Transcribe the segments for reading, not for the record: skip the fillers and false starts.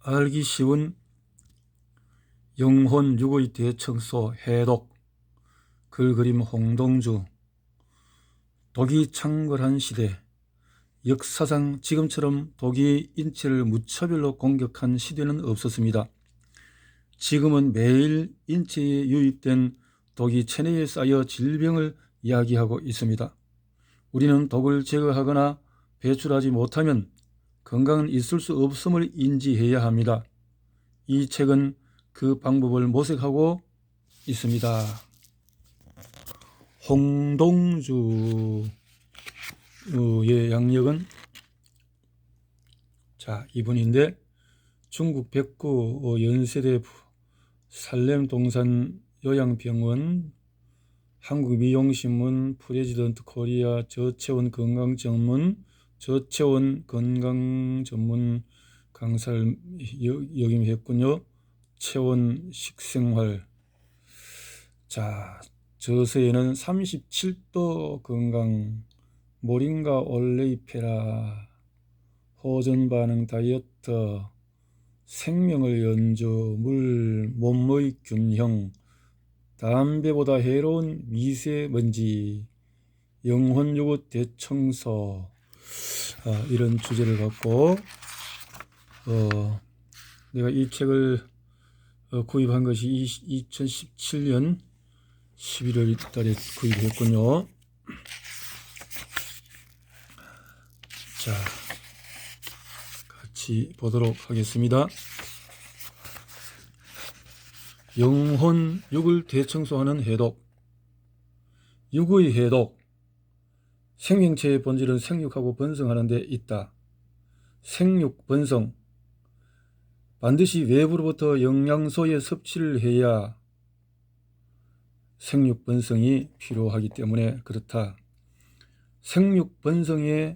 알기 쉬운 영혼 육의 대청소 해독. 글그림 홍동주. 독이 창궐한 시대. 역사상 지금처럼 독이 인체를 무차별로 공격한 시대는 없었습니다. 지금은 매일 인체에 유입된 독이 체내에 쌓여 질병을 야기하고 있습니다. 우리는 독을 제거하거나 배출하지 못하면 건강은 있을 수 없음을 인지해야 합니다. 이 책은 그 방법을 모색하고 있습니다. 홍동주의 양력은 이분인데, 중국 백구 연세대 살렘동산 요양병원, 한국미용신문, 프레지던트 코리아 저체온 건강전문 강사를 역임했군요. 체온 식생활. 저서에는 37도 건강, 모링가 올레이페라, 호전반응 다이어트, 생명을 연주, 물, 몸의 균형, 담배보다 해로운 미세먼지, 영혼요구 대청소, 이런 주제를 갖고 내가 이 책을 구입한 것이 2017년 11월 달에 구입했군요. 같이 보도록 하겠습니다. 영혼 육을 대청소하는 해독. 육의 해독. 생명체의 본질은 생육하고 번성하는 데 있다. 생육, 번성. 반드시 외부로부터 영양소의 섭취를 해야 생육, 번성이 필요하기 때문에 그렇다. 생육, 번성에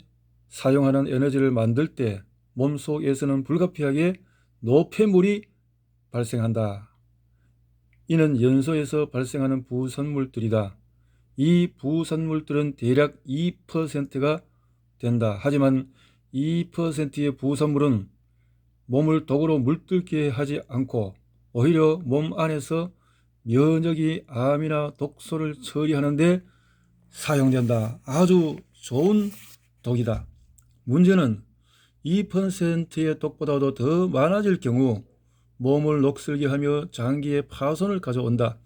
사용하는 에너지를 만들 때 몸속에서는 불가피하게 노폐물이 발생한다. 이는 연소에서 발생하는 부산물들이다. 이 부산물들은 대략 2%가 된다. 하지만 2%의 부산물은 몸을 독으로 물들게 하지 않고 오히려 몸 안에서 면역이 암이나 독소를 처리하는 데 사용된다. 아주 좋은 독이다. 문제는 2%의 독보다도 더 많아질 경우 몸을 녹슬게 하며 장기의 파손을 가져온다.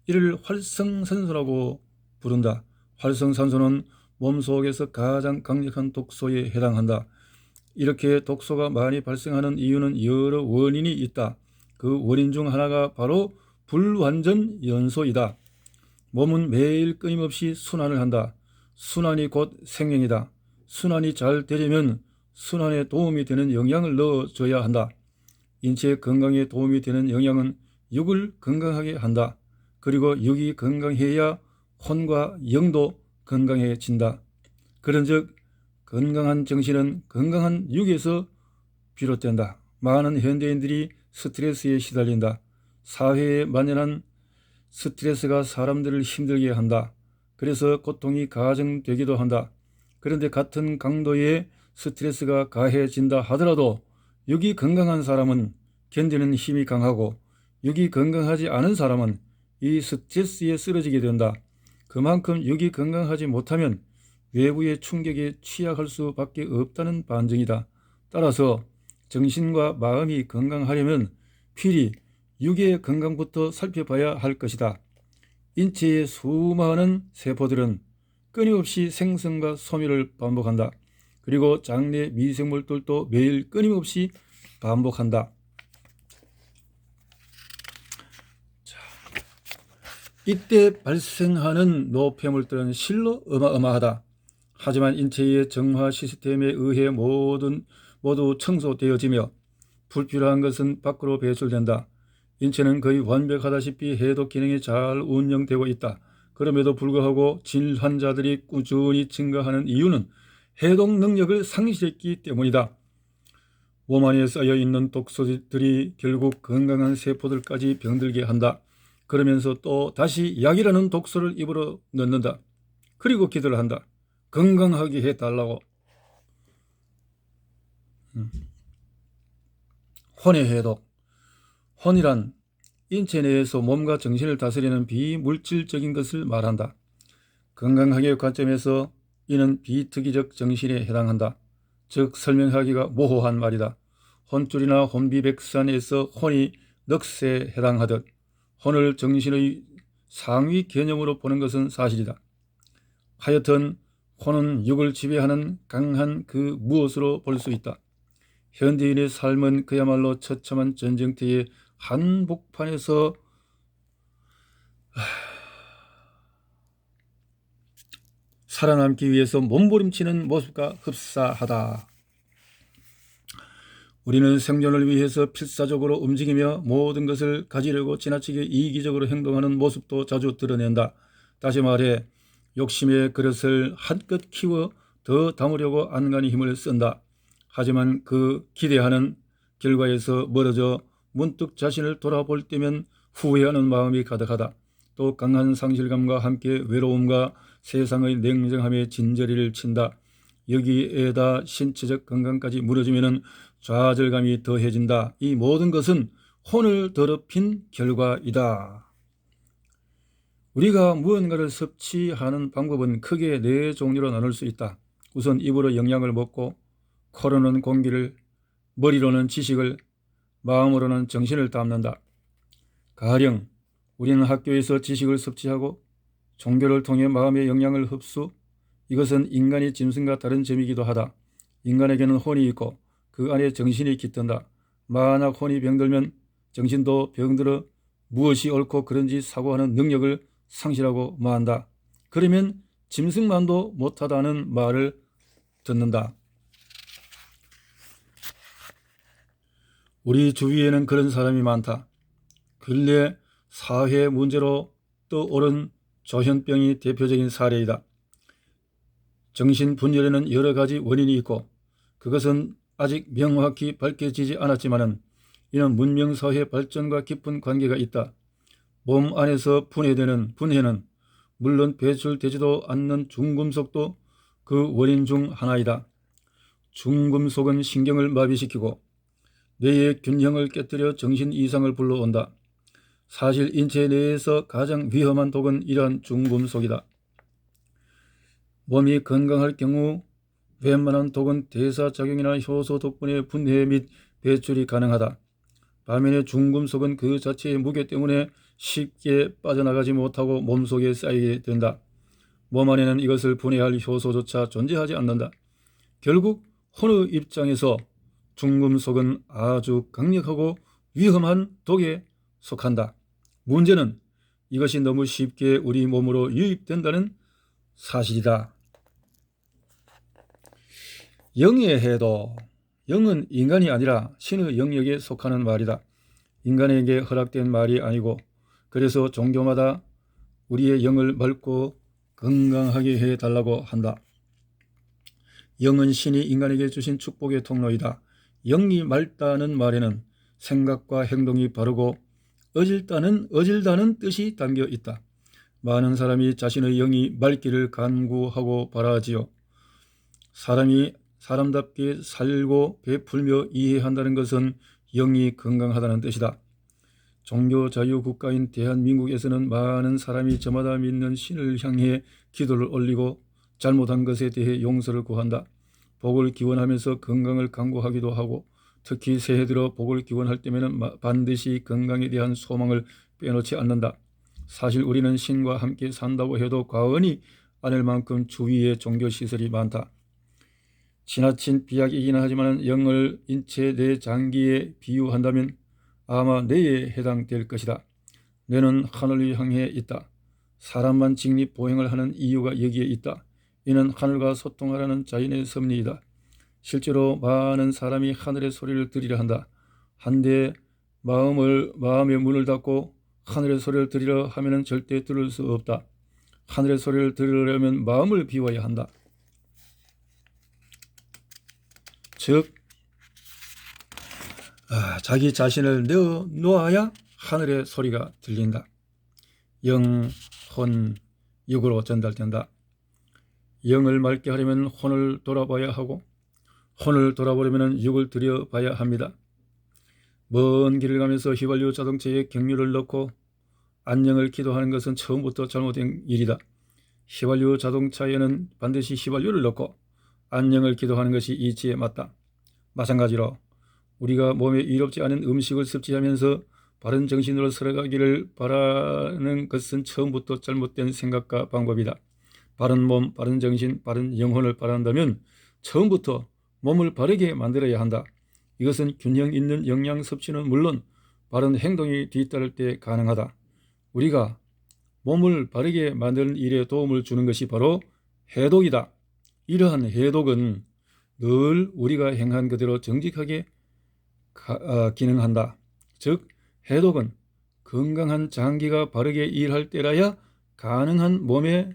이를 활성산소라고 부른다. 활성산소는 몸속에서 가장 강력한 독소에 해당한다. 이렇게 독소가 많이 발생하는 이유는 여러 원인이 있다. 그 원인 중 하나가 바로 불완전 연소이다. 몸은 매일 끊임없이 순환을 한다. 순환이 곧 생명이다. 순환이 잘 되려면 순환에 도움이 되는 영양을 넣어줘야 한다. 인체 건강에 도움이 되는 영양은 육을 건강하게 한다. 그리고 육이 건강해야 혼과 영도 건강해진다. 그런즉 건강한 정신은 건강한 육에서 비롯된다. 많은 현대인들이 스트레스에 시달린다. 사회에 만연한 스트레스가 사람들을 힘들게 한다. 그래서 고통이 가중되기도 한다. 그런데 같은 강도의 스트레스가 가해진다 하더라도 육이 건강한 사람은 견디는 힘이 강하고 육이 건강하지 않은 사람은 이 스트레스에 쓰러지게 된다. 그만큼 육이 건강하지 못하면 외부의 충격에 취약할 수밖에 없다는 반증이다. 따라서 정신과 마음이 건강하려면 필히 육의 건강부터 살펴봐야 할 것이다. 인체의 수많은 세포들은 끊임없이 생성과 소멸을 반복한다. 그리고 장내 미생물들도 매일 끊임없이 반복한다. 이때 발생하는 노폐물들은 실로 어마어마하다. 하지만 인체의 정화 시스템에 의해 모두 청소되어지며 불필요한 것은 밖으로 배출된다. 인체는 거의 완벽하다시피 해독 기능이 잘 운영되고 있다. 그럼에도 불구하고 질환자들이 꾸준히 증가하는 이유는 해독 능력을 상실했기 때문이다. 몸 안에 쌓여있는 독소들이 결국 건강한 세포들까지 병들게 한다. 그러면서 또 다시 약이라는 독소를 입으로 넣는다. 그리고 기도를 한다. 건강하게 해달라고. 혼의 해독. 혼이란 인체 내에서 몸과 정신을 다스리는 비물질적인 것을 말한다. 건강학의 관점에서 이는 비특이적 정신에 해당한다. 즉 설명하기가 모호한 말이다. 혼줄이나 혼비백산에서 혼이 넋에 해당하듯 혼을 정신의 상위 개념으로 보는 것은 사실이다. 하여튼 혼은 육을 지배하는 강한 그 무엇으로 볼 수 있다. 현대인의 삶은 그야말로 처참한 전쟁터의 한복판에서 살아남기 위해서 몸부림치는 모습과 흡사하다. 우리는 생존을 위해서 필사적으로 움직이며 모든 것을 가지려고 지나치게 이기적으로 행동하는 모습도 자주 드러낸다. 다시 말해 욕심의 그릇을 한껏 키워 더 담으려고 안간히 힘을 쓴다. 하지만 그 기대하는 결과에서 멀어져 문득 자신을 돌아볼 때면 후회하는 마음이 가득하다. 또 강한 상실감과 함께 외로움과 세상의 냉정함에 진저리를 친다. 여기에다 신체적 건강까지 무너지면 좌절감이 더해진다. 이 모든 것은 혼을 더럽힌 결과이다. 우리가 무언가를 섭취하는 방법은 크게 네 종류로 나눌 수 있다. 우선 입으로 영양을 먹고, 코로는 공기를, 머리로는 지식을, 마음으로는 정신을 담는다. 가령 우리는 학교에서 지식을 섭취하고 종교를 통해 마음의 영양을 흡수. 이것은 인간이 짐승과 다른 점이기도 하다. 인간에게는 혼이 있고 그 안에 정신이 깃든다. 만약 혼이 병들면 정신도 병들어 무엇이 옳고 그른지 사고하는 능력을 상실하고 만다. 그러면 짐승만도 못하다는 말을 듣는다. 우리 주위에는 그런 사람이 많다. 근래 사회 문제로 떠오른 조현병이 대표적인 사례이다. 정신분열에는 여러 가지 원인이 있고 그것은 아직 명확히 밝혀지지 않았지만 이는 문명사회 발전과 깊은 관계가 있다. 몸 안에서 분해는 물론 배출되지도 않는 중금속도 그 원인 중 하나이다. 중금속은 신경을 마비시키고 뇌의 균형을 깨뜨려 정신 이상을 불러온다. 사실 인체 내에서 가장 위험한 독은 이러한 중금속이다. 몸이 건강할 경우 웬만한 독은 대사작용이나 효소 덕분에 분해 및 배출이 가능하다. 반면에 중금속은 그 자체의 무게 때문에 쉽게 빠져나가지 못하고 몸속에 쌓이게 된다. 몸 안에는 이것을 분해할 효소조차 존재하지 않는다. 결국 혼의 입장에서 중금속은 아주 강력하고 위험한 독에 속한다. 문제는 이것이 너무 쉽게 우리 몸으로 유입된다는 사실이다. 영의 해도. 영은 인간이 아니라 신의 영역에 속하는 말이다. 인간에게 허락된 말이 아니고 그래서 종교마다 우리의 영을 맑고 건강하게 해달라고 한다. 영은 신이 인간에게 주신 축복의 통로이다. 영이 맑다는 말에는 생각과 행동이 바르고 어질다는 뜻이 담겨 있다. 많은 사람이 자신의 영이 맑기를 간구하고 바라지요. 사람이 사람답게 살고 베풀며 이해한다는 것은 영이 건강하다는 뜻이다. 종교 자유 국가인 대한민국에서는 많은 사람이 저마다 믿는 신을 향해 기도를 올리고 잘못한 것에 대해 용서를 구한다. 복을 기원하면서 건강을 간구하기도 하고 특히 새해 들어 복을 기원할 때에는 반드시 건강에 대한 소망을 빼놓지 않는다. 사실 우리는 신과 함께 산다고 해도 과언이 아닐 만큼 주위에 종교시설이 많다. 지나친 비약이기는 하지만 영을 인체 내 장기에 비유한다면 아마 뇌에 해당될 것이다. 뇌는 하늘을 향해 있다. 사람만 직립보행을 하는 이유가 여기에 있다. 이는 하늘과 소통하라는 자연의 섭리이다. 실제로 많은 사람이 하늘의 소리를 들으려 한다. 한데 마음의 문을 닫고 하늘의 소리를 들으려 하면 절대 들을 수 없다. 하늘의 소리를 들으려면 마음을 비워야 한다. 즉 자기 자신을 내어놓아야 하늘의 소리가 들린다. 영, 혼, 육으로 전달된다. 영을 맑게 하려면 혼을 돌아봐야 하고 혼을 돌아보려면 육을 들여봐야 합니다. 먼 길을 가면서 휘발유 자동차에 경유를 넣고 안녕을 기도하는 것은 처음부터 잘못된 일이다. 휘발유 자동차에는 반드시 휘발유를 넣고 안녕을 기도하는 것이 이치에 맞다. 마찬가지로 우리가 몸에 이롭지 않은 음식을 섭취하면서 바른 정신으로 살아가기를 바라는 것은 처음부터 잘못된 생각과 방법이다. 바른 몸, 바른 정신, 바른 영혼을 바란다면 처음부터 몸을 바르게 만들어야 한다. 이것은 균형 있는 영양 섭취는 물론 바른 행동이 뒤따를 때 가능하다. 우리가 몸을 바르게 만드는 일에 도움을 주는 것이 바로 해독이다. 이러한 해독은 늘 우리가 행한 그대로 정직하게 기능한다. 즉 해독은 건강한 장기가 바르게 일할 때라야 가능한 몸의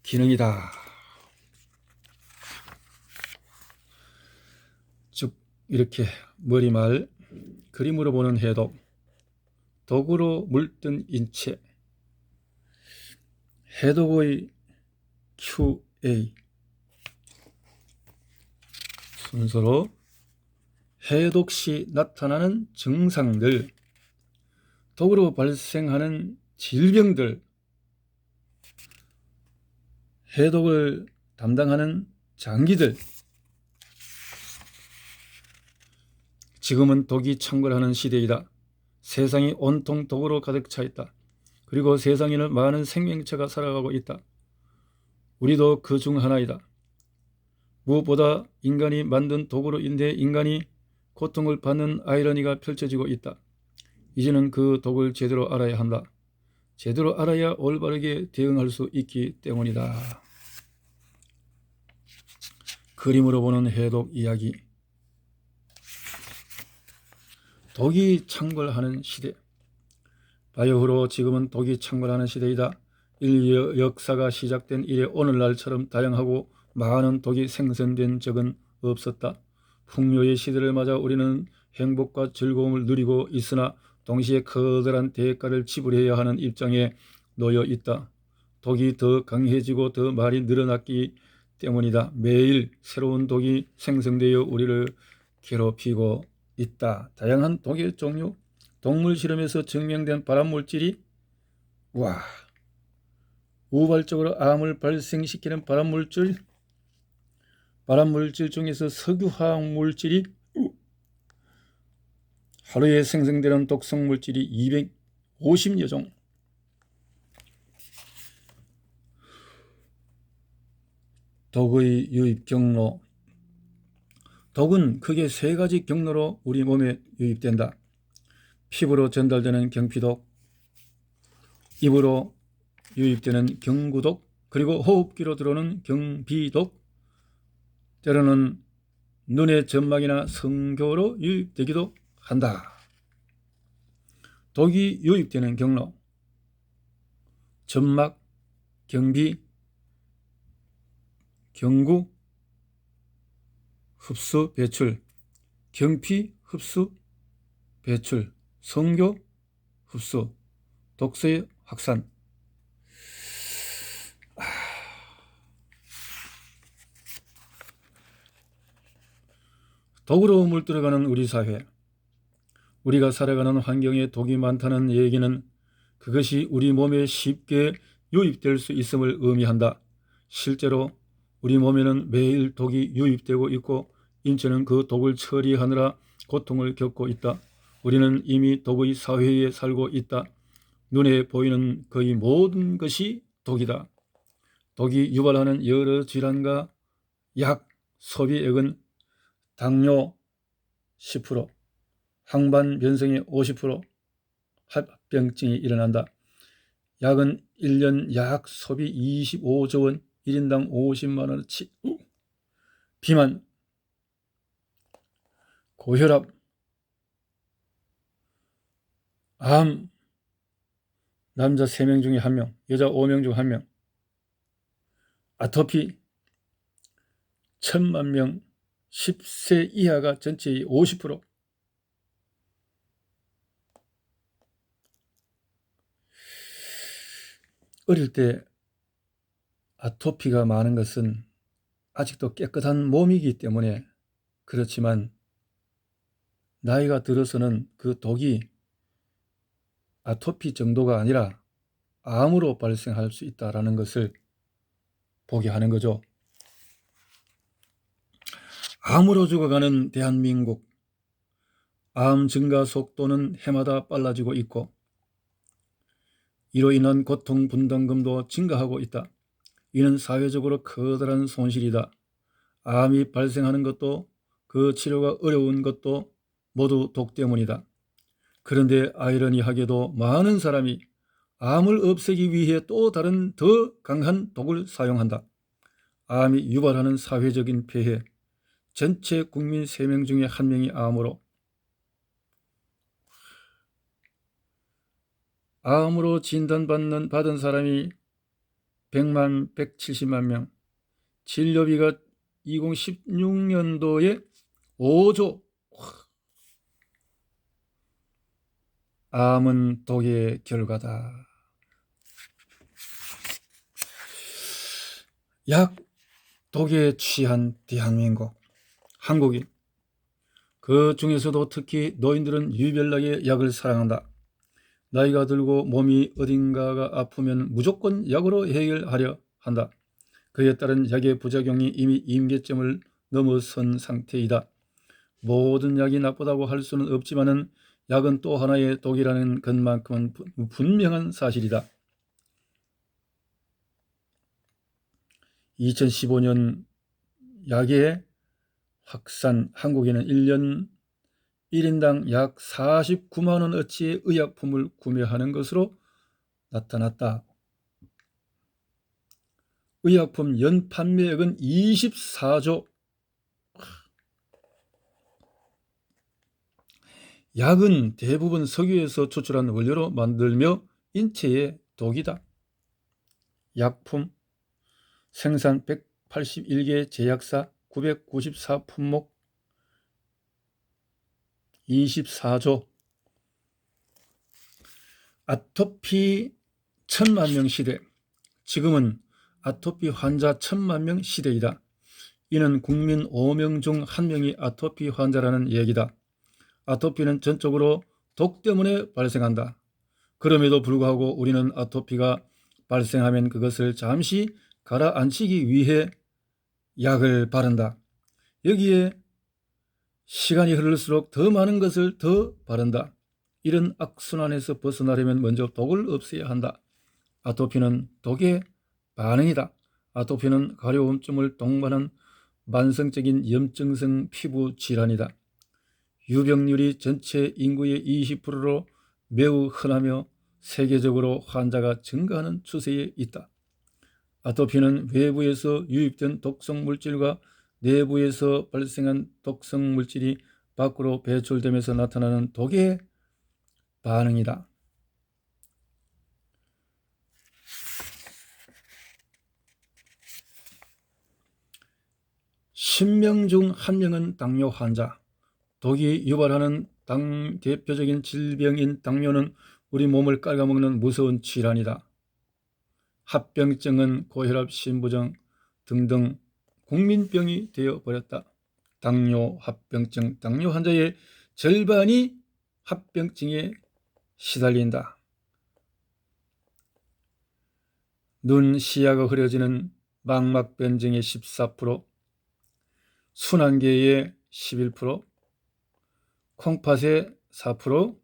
기능이다. 즉 이렇게 머리말 그림으로 보는 해독, 덕으로 물든 인체, 해독의 QA 순서로 해독 시 나타나는 증상들, 덕으로 발생하는 질병들, 해독을 담당하는 장기들. 지금은 독이 창궐하는 시대이다. 세상이 온통 독으로 가득 차 있다. 그리고 세상에는 많은 생명체가 살아가고 있다. 우리도 그 중 하나이다. 무엇보다 인간이 만든 독으로 인해 인간이 고통을 받는 아이러니가 펼쳐지고 있다. 이제는 그 독을 제대로 알아야 한다. 제대로 알아야 올바르게 대응할 수 있기 때문이다. 그림으로 보는 해독 이야기. 독이 창궐하는 시대. 바야흐로 지금은 독이 창궐하는 시대이다. 인류 역사가 시작된 이래 오늘날처럼 다양하고 많은 독이 생성된 적은 없었다. 풍요의 시대를 맞아 우리는 행복과 즐거움을 누리고 있으나 동시에 커다란 대가를 지불해야 하는 입장에 놓여 있다. 독이 더 강해지고 더 많이 늘어났기 때문이다. 매일 새로운 독이 생성되어 우리를 괴롭히고 있다. 다양한 독의 종류, 동물 실험에서 증명된 발암물질이 우발적으로 암을 발생시키는 발암물질 중에서 석유화학물질이 하루에 생성되는 독성물질이 250여 종. 독의 유입 경로. 독은 크게 세 가지 경로로 우리 몸에 유입된다. 피부로 전달되는 경피독, 입으로 유입되는 경구독, 그리고 호흡기로 들어오는 경비독, 때로는 눈의 점막이나 성교로 유입되기도 한다. 독이 유입되는 경로. 점막, 경비, 경구, 흡수, 배출, 경피, 흡수, 배출, 성교, 흡수, 독소의 확산. 독으로 물들어가는 우리 사회. 우리가 살아가는 환경에 독이 많다는 얘기는 그것이 우리 몸에 쉽게 유입될 수 있음을 의미한다. 실제로 우리 몸에는 매일 독이 유입되고 있고 인체는 그 독을 처리하느라 고통을 겪고 있다. 우리는 이미 독의 사회에 살고 있다. 눈에 보이는 거의 모든 것이 독이다. 독이 유발하는 여러 질환과 약 소비액은 당뇨 10%, 항반변성의 50%, 합병증이 일어난다. 약은 1년 약 소비 25조 원, 1인당 50만 원어치. 비만, 고혈압, 암, 남자 3명 중에 1명, 여자 5명 중 1명, 아토피, 1000만 명, 10세 이하가 전체의 50%. 어릴 때 아토피가 많은 것은 아직도 깨끗한 몸이기 때문에 그렇지만 나이가 들어서는 그 독이 아토피 정도가 아니라 암으로 발생할 수 있다는 것을 보게 하는 거죠. 암으로 죽어가는 대한민국. 암 증가 속도는 해마다 빨라지고 있고 이로 인한 고통 분담금도 증가하고 있다. 이는 사회적으로 커다란 손실이다. 암이 발생하는 것도 그 치료가 어려운 것도 모두 독 때문이다. 그런데 아이러니하게도 많은 사람이 암을 없애기 위해 또 다른 더 강한 독을 사용한다. 암이 유발하는 사회적인 폐해. 전체 국민 3명 중에 1명이 암으로. 암으로 진단받은 사람이 170만 명. 진료비가 2016년도에 5조. 암은 독의 결과다. 약 독에 취한 대한민국. 한국인. 그 중에서도 특히 노인들은 유별나게 약을 사랑한다. 나이가 들고 몸이 어딘가가 아프면 무조건 약으로 해결하려 한다. 그에 따른 약의 부작용이 이미 임계점을 넘어선 상태이다. 모든 약이 나쁘다고 할 수는 없지만은 약은 또 하나의 독이라는 것만큼은 분명한 사실이다. 2015년 약의 확산. 한국에는 1년 1인당 약 49만 원어치의 의약품을 구매하는 것으로 나타났다. 의약품 연 판매액은 24조. 약은 대부분 석유에서 추출한 원료로 만들며 인체에 독이다. 약품 생산 181개 제약사 994품목 24조. 아토피 1000만 명 시대. 지금은 아토피 환자 1000만 명 시대이다. 이는 국민 5명 중 1명이 아토피 환자라는 얘기다. 아토피는 전적으로 독 때문에 발생한다. 그럼에도 불구하고 우리는 아토피가 발생하면 그것을 잠시 가라앉히기 위해 약을 바른다. 여기에 시간이 흐를수록 더 많은 것을 더 바른다. 이런 악순환에서 벗어나려면 먼저 독을 없애야 한다. 아토피는 독의 반응이다. 아토피는 가려움증을 동반한 만성적인 염증성 피부 질환이다. 유병률이 전체 인구의 20%로 매우 흔하며 세계적으로 환자가 증가하는 추세에 있다. 아토피는 외부에서 유입된 독성 물질과 내부에서 발생한 독성 물질이 밖으로 배출되면서 나타나는 독의 반응이다. (10명) 중 1명은 당뇨 환자. 독이 유발하는 대표적인 질병인 당뇨는 우리 몸을 깔아먹는 무서운 질환이다. 합병증은 고혈압, 심부정 등등 국민병이 되어버렸다. 당뇨, 합병증. 당뇨 환자의 절반이 합병증에 시달린다. 눈 시야가 흐려지는 망막변증의 14%, 순환계의 11%, 콩팥의 4%,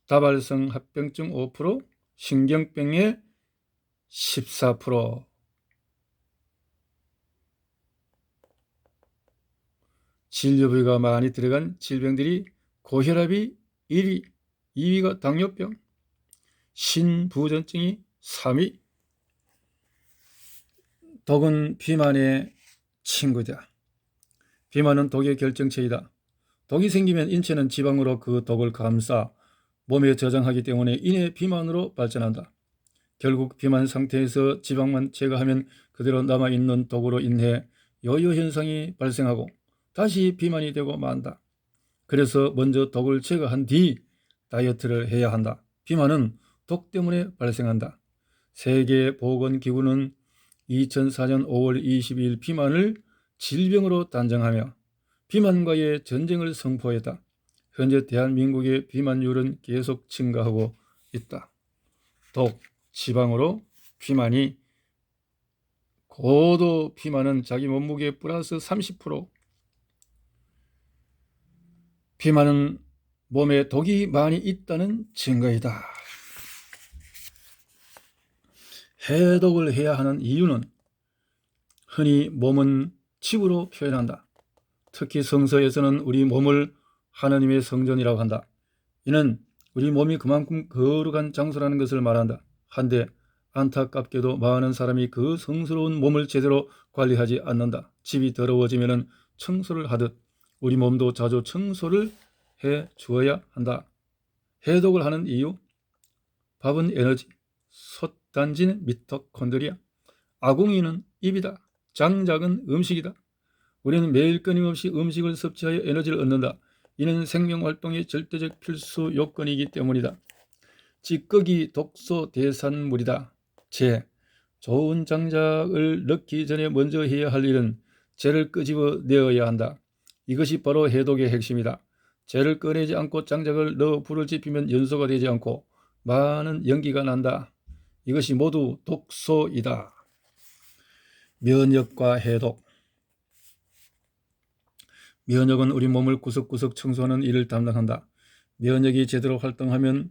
다발성 합병증 5%, 신경병의 14%. 진료비가 많이 들어간 질병들이 고혈압이 1위, 2위가 당뇨병, 신부전증이 3위. 독은 비만의 친구다. 비만은 독의 결정체이다. 독이 생기면 인체는 지방으로 그 독을 감싸 몸에 저장하기 때문에 이내 비만으로 발전한다. 결국 비만 상태에서 지방만 제거하면 그대로 남아있는 독으로 인해 요요 현상이 발생하고 다시 비만이 되고 만다. 그래서 먼저 독을 제거한 뒤 다이어트를 해야 한다. 비만은 독 때문에 발생한다. 세계보건기구는 2004년 5월 22일 비만을 질병으로 단정하며 비만과의 전쟁을 선포했다. 현재 대한민국의 비만율은 계속 증가하고 있다. 독, 지방으로 비만이 고도 비만은 자기 몸무게 플러스 30%. 비만은 몸에 독이 많이 있다는 증거이다. 해독을 해야 하는 이유는 흔히 몸은 집으로 표현한다. 특히 성서에서는 우리 몸을 하나님의 성전이라고 한다. 이는 우리 몸이 그만큼 거룩한 장소라는 것을 말한다. 한데 안타깝게도 많은 사람이 그 성스러운 몸을 제대로 관리하지 않는다. 집이 더러워지면 청소를 하듯 우리 몸도 자주 청소를 해 주어야 한다. 해독을 하는 이유? 밥은 에너지, 솥단지는 미토콘드리아, 아궁이는 입이다. 장작은 음식이다. 우리는 매일 끊임없이 음식을 섭취하여 에너지를 얻는다. 이는 생명활동의 절대적 필수 요건이기 때문이다. 찌꺼기 독소 대산물이다. 좋은 장작을 넣기 전에 먼저 해야 할 일은 재를 끄집어 내어야 한다. 이것이 바로 해독의 핵심이다. 재를 꺼내지 않고 장작을 넣어 불을 지피면 연소가 되지 않고 많은 연기가 난다. 이것이 모두 독소이다. 면역과 해독. 면역은 우리 몸을 구석구석 청소하는 일을 담당한다. 면역이 제대로 활동하면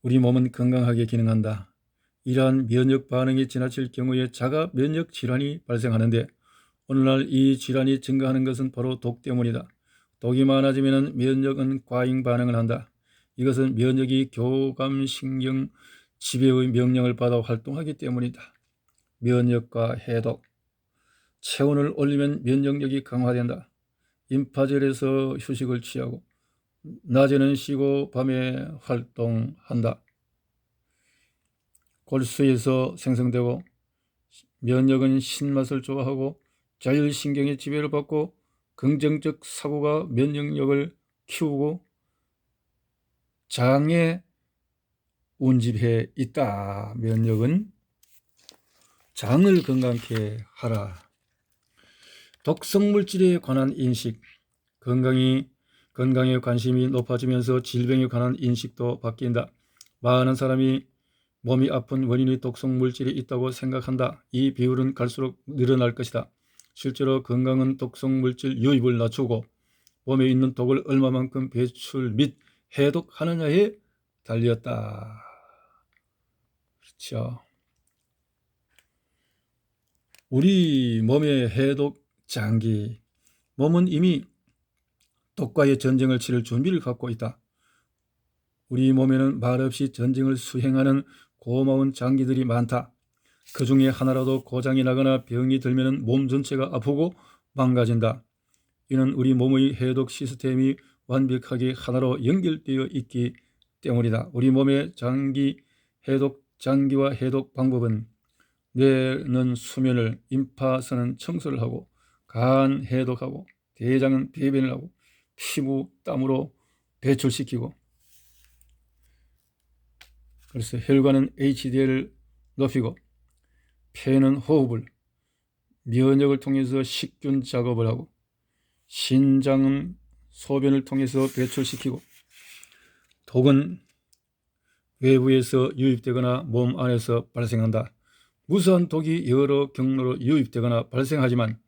우리 몸은 건강하게 기능한다. 이러한 면역 반응이 지나칠 경우에 자가 면역 질환이 발생하는데 오늘날 이 질환이 증가하는 것은 바로 독 때문이다. 독이 많아지면 면역은 과잉 반응을 한다. 이것은 면역이 교감신경 지배의 명령을 받아 활동하기 때문이다. 면역과 해독. 체온을 올리면 면역력이 강화된다. 임파절에서 휴식을 취하고 낮에는 쉬고 밤에 활동한다. 골수에서 생성되고 면역은 신맛을 좋아하고 자율신경의 지배를 받고 긍정적 사고가 면역력을 키우고 장에 운집해 있다. 면역은 장을 건강케 하라. 독성물질에 관한 인식. 건강에 관심이 높아지면서 질병에 관한 인식도 바뀐다. 많은 사람이 몸이 아픈 원인이 독성물질이 있다고 생각한다. 이 비율은 갈수록 늘어날 것이다. 실제로 건강은 독성물질 유입을 낮추고 몸에 있는 독을 얼마만큼 배출 및 해독하느냐에 달렸다. 그렇죠. 우리 몸의 해독 장기. 몸은 이미 독과의 전쟁을 치를 준비를 갖고 있다. 우리 몸에는 말없이 전쟁을 수행하는 고마운 장기들이 많다. 그 중에 하나라도 고장이 나거나 병이 들면 몸 전체가 아프고 망가진다. 이는 우리 몸의 해독 시스템이 완벽하게 하나로 연결되어 있기 때문이다. 우리 몸의 장기와 해독 방법은 뇌는 수면을, 임파선은 청소를 하고, 간 해독하고, 대장은 배변을 하고, 피부 땀으로 배출시키고, 그래서 혈관은 HDL을 높이고, 폐는 호흡을, 면역을 통해서 식균 작업을 하고, 신장은 소변을 통해서 배출시키고, 독은 외부에서 유입되거나 몸 안에서 발생한다. 무수한 독이 여러 경로로 유입되거나 발생하지만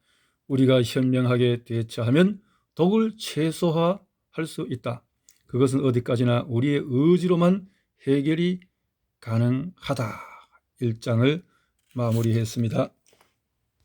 우리가 현명하게 대처하면 독을 최소화할 수 있다. 그것은 어디까지나 우리의 의지로만 해결이 가능하다. 1장을 마무리했습니다.